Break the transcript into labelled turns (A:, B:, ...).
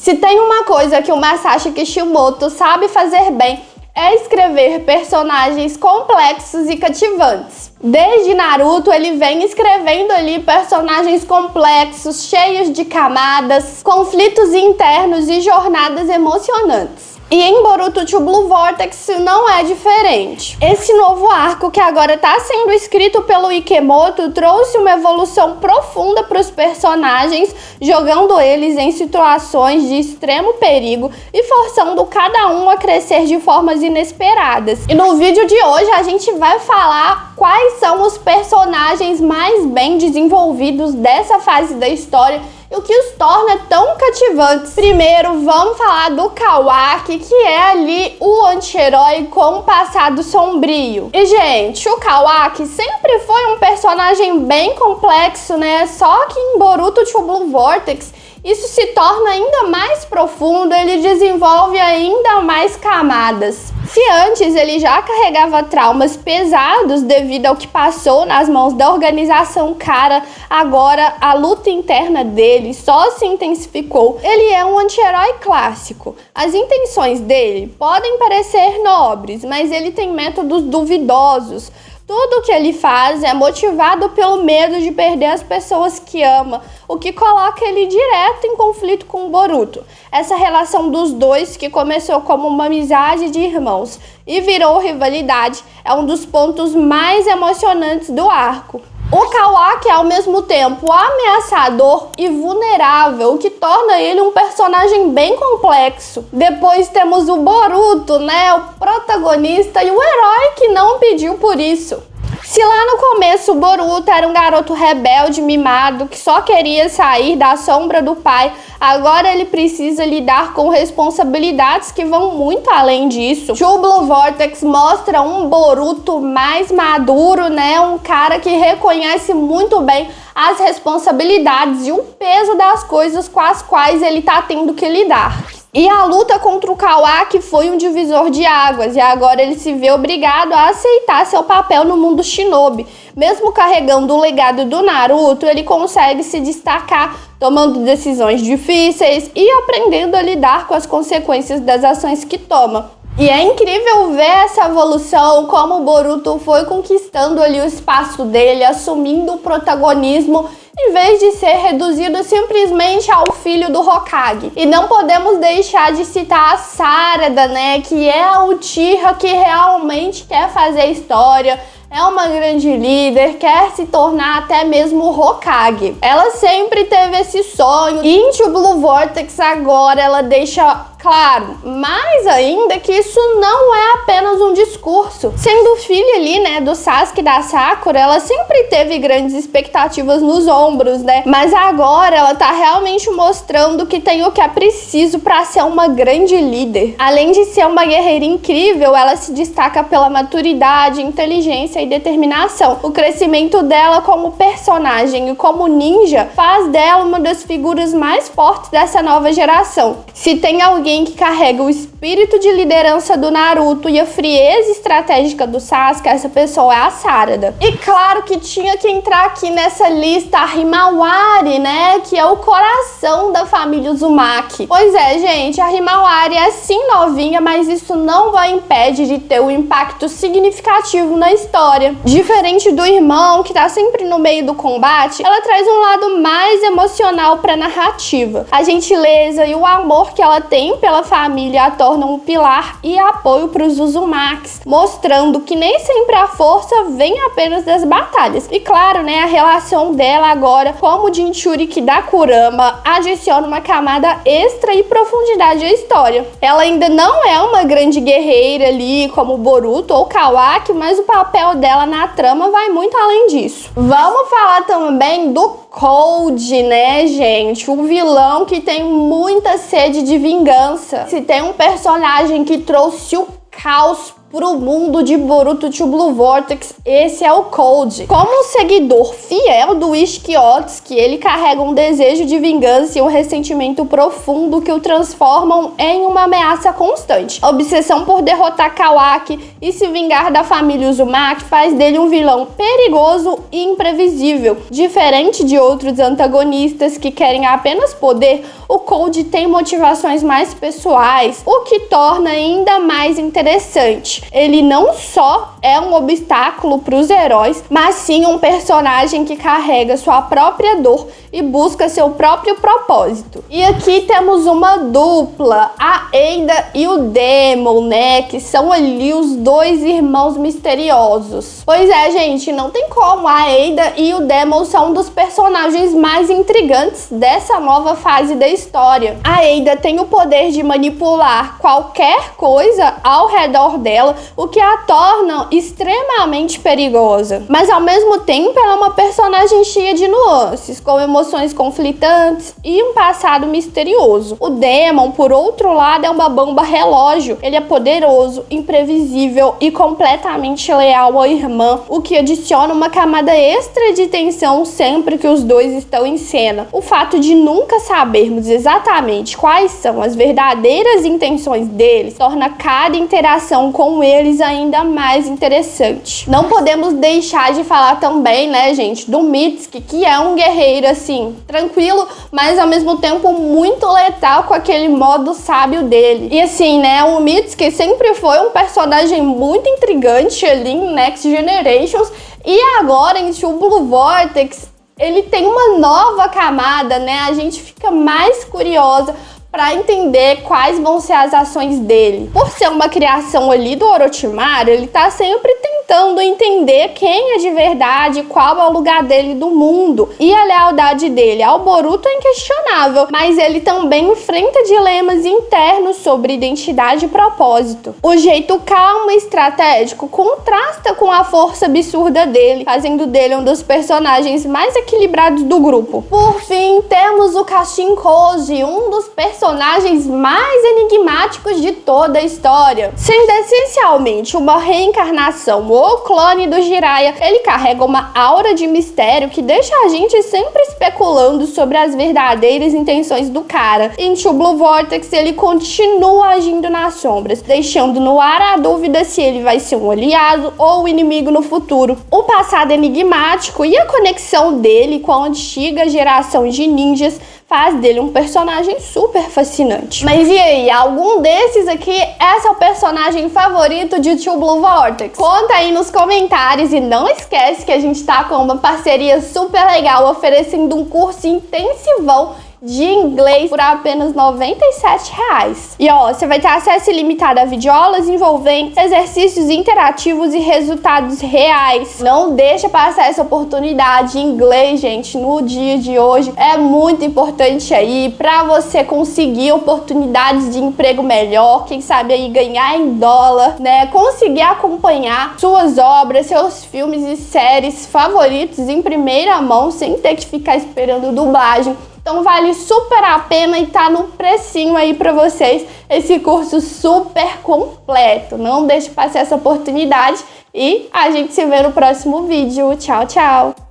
A: Se tem uma coisa que o Masashi Kishimoto sabe fazer bem, é escrever personagens complexos e cativantes. Desde Naruto, ele vem escrevendo ali personagens complexos, cheios de camadas, conflitos internos e jornadas emocionantes. E em Boruto 2 Blue Vortex não é diferente. Esse novo arco que agora está sendo escrito pelo Ikemoto trouxe uma evolução profunda para os personagens, jogando eles em situações de extremo perigo e forçando cada um a crescer de formas inesperadas. E no vídeo de hoje a gente vai falar quais são os personagens mais bem desenvolvidos dessa fase da história e o que os torna tão cativantes. Primeiro, vamos falar do Kawaki, que é ali o anti-herói com um passado sombrio. E, gente, o Kawaki sempre foi um personagem bem complexo, né? Só que em Boruto 2 Blue Vortex isso se torna ainda mais profundo, ele desenvolve ainda mais camadas. Se antes ele já carregava traumas pesados devido ao que passou nas mãos da organização Kara, agora a luta interna dele só se intensificou. Ele é um anti-herói clássico. As intenções dele podem parecer nobres, mas ele tem métodos duvidosos. Tudo o que ele faz é motivado pelo medo de perder as pessoas que ama, o que coloca ele direto em conflito com o Boruto. Essa relação dos dois, que começou como uma amizade de irmãos e virou rivalidade, é um dos pontos mais emocionantes do arco. O Kawaki é ao mesmo tempo ameaçador e vulnerável, o que torna ele um personagem bem complexo. Depois temos o Boruto, né, o protagonista e o herói que não pediu por isso. Se lá no começo o Boruto era um garoto rebelde, mimado, que só queria sair da sombra do pai, agora ele precisa lidar com responsabilidades que vão muito além disso. 2 Blue Vortex mostra um Boruto mais maduro, né? Um cara que reconhece muito bem as responsabilidades e o peso das coisas com as quais ele tá tendo que lidar. E a luta contra o Kawaki foi um divisor de águas, e agora ele se vê obrigado a aceitar seu papel no mundo shinobi. Mesmo carregando o legado do Naruto, ele consegue se destacar, tomando decisões difíceis e aprendendo a lidar com as consequências das ações que toma. E é incrível ver essa evolução, como o Boruto foi conquistando ali o espaço dele, assumindo o protagonismo, em vez de ser reduzido simplesmente ao filho do Hokage. E não podemos deixar de citar a Sarada, né, que é a Uchiha que realmente quer fazer história, é uma grande líder, quer se tornar até mesmo Hokage. Ela sempre teve esse sonho, e em 2 Blue Vortex agora ela deixa claro, mais ainda, que isso não é apenas um discurso. Sendo filha ali, né, do Sasuke e da Sakura, ela sempre teve grandes expectativas nos ombros, né? Mas agora ela tá realmente mostrando que tem o que é preciso para ser uma grande líder. Além de ser uma guerreira incrível, ela se destaca pela maturidade, inteligência e determinação. O crescimento dela como personagem e como ninja faz dela uma das figuras mais fortes dessa nova geração. Se tem alguém que carrega o espírito de liderança do Naruto e a frieza estratégica do Sasuke, essa pessoa é a Sarada. E claro que tinha que entrar aqui nessa lista a Himawari, né, que é o coração da família Uzumaki. Pois é, gente, a Himawari é sim novinha, mas isso não vai impedir de ter um impacto significativo na história. Diferente do irmão, que tá sempre no meio do combate, ela traz um lado mais emocional pra narrativa. A gentileza e o amor que ela tem pela família a tornam um pilar e apoio para os Uzumakis, mostrando que nem sempre a força vem apenas das batalhas. E claro, né, a relação dela agora como Jinchuriki da Kurama adiciona uma camada extra e profundidade à história. Ela ainda não é uma grande guerreira ali como Boruto ou Kawaki, mas o papel dela na trama vai muito além disso. Vamos falar também do Cold, né, gente? O vilão que tem muita sede de vingança. Se tem um personagem que trouxe o caos pro mundo de Boruto 2 Blue Vortex, esse é o Cold. Como um seguidor fiel do Ishiki-Otsui, ele carrega um desejo de vingança e um ressentimento profundo que o transformam em uma ameaça constante. A obsessão por derrotar Kawaki e se vingar da família Uzumaki faz dele um vilão perigoso e imprevisível. Diferente de outros antagonistas que querem apenas poder, o Cold tem motivações mais pessoais, o que torna ainda mais interessante. Ele não só é um obstáculo para os heróis, mas sim um personagem que carrega sua própria dor e busca seu próprio propósito. E aqui temos uma dupla, a Eida e o Demon, né? Que são ali os dois irmãos misteriosos. Pois é, gente, não tem como. A Eida e o Demon são um dos personagens mais intrigantes dessa nova fase da história. A Eida tem o poder de manipular qualquer coisa ao redor dela, o que a torna extremamente perigosa. Mas ao mesmo tempo, ela é uma personagem cheia de nuances, com emoções conflitantes e um passado misterioso. O Demon, por outro lado, é uma bomba relógio. Ele é poderoso, imprevisível e completamente leal à irmã, o que adiciona uma camada extra de tensão sempre que os dois estão em cena. O fato de nunca sabermos exatamente quais são as verdadeiras intenções deles torna cada interação com eles ainda mais interessante. Não podemos deixar de falar também, né, gente, do Mitsuki, que é um guerreiro assim, tranquilo, mas ao mesmo tempo muito letal com aquele modo sábio dele. E assim, né, o Mitsuki sempre foi um personagem muito intrigante ali em Next Generations, e agora em True Blue Vortex ele tem uma nova camada, né? A gente fica mais curiosa para entender quais vão ser as ações dele. Por ser uma criação ali do Orochimaru, ele tá sempre tentando entender quem é de verdade, qual é o lugar dele do mundo. E a lealdade dele ao Boruto é inquestionável, mas ele também enfrenta dilemas internos sobre identidade e propósito. O jeito calmo e estratégico contrasta com a força absurda dele, fazendo dele um dos personagens mais equilibrados do grupo. Por fim, temos o Kashin Koji, um dos personagens mais enigmáticos de toda a história. Sendo essencialmente uma reencarnação ou clone do Jiraiya, ele carrega uma aura de mistério que deixa a gente sempre especulando sobre as verdadeiras intenções do cara. Em True Blue Vortex, ele continua agindo nas sombras, deixando no ar a dúvida se ele vai ser um aliado ou um inimigo no futuro. O passado enigmático e a conexão dele com a antiga geração de ninjas faz dele um personagem super fascinante. Mas e aí, algum desses aqui é seu personagem favorito de True Blue Vortex? Conta aí nos comentários e não esquece que a gente tá com uma parceria super legal oferecendo um curso intensivão de inglês por apenas R$ 97. E ó, você vai ter acesso ilimitado a videoaulas envolventes, exercícios interativos e resultados reais. Não deixa passar essa oportunidade. Inglês, gente, no dia de hoje é muito importante aí para você conseguir oportunidades de emprego melhor, quem sabe aí ganhar em dólar, né? Conseguir acompanhar suas obras, seus filmes e séries favoritos em primeira mão, sem ter que ficar esperando dublagem. Então vale super a pena e tá no precinho aí pra vocês, esse curso super completo. Não deixe passar essa oportunidade e a gente se vê no próximo vídeo. Tchau, tchau!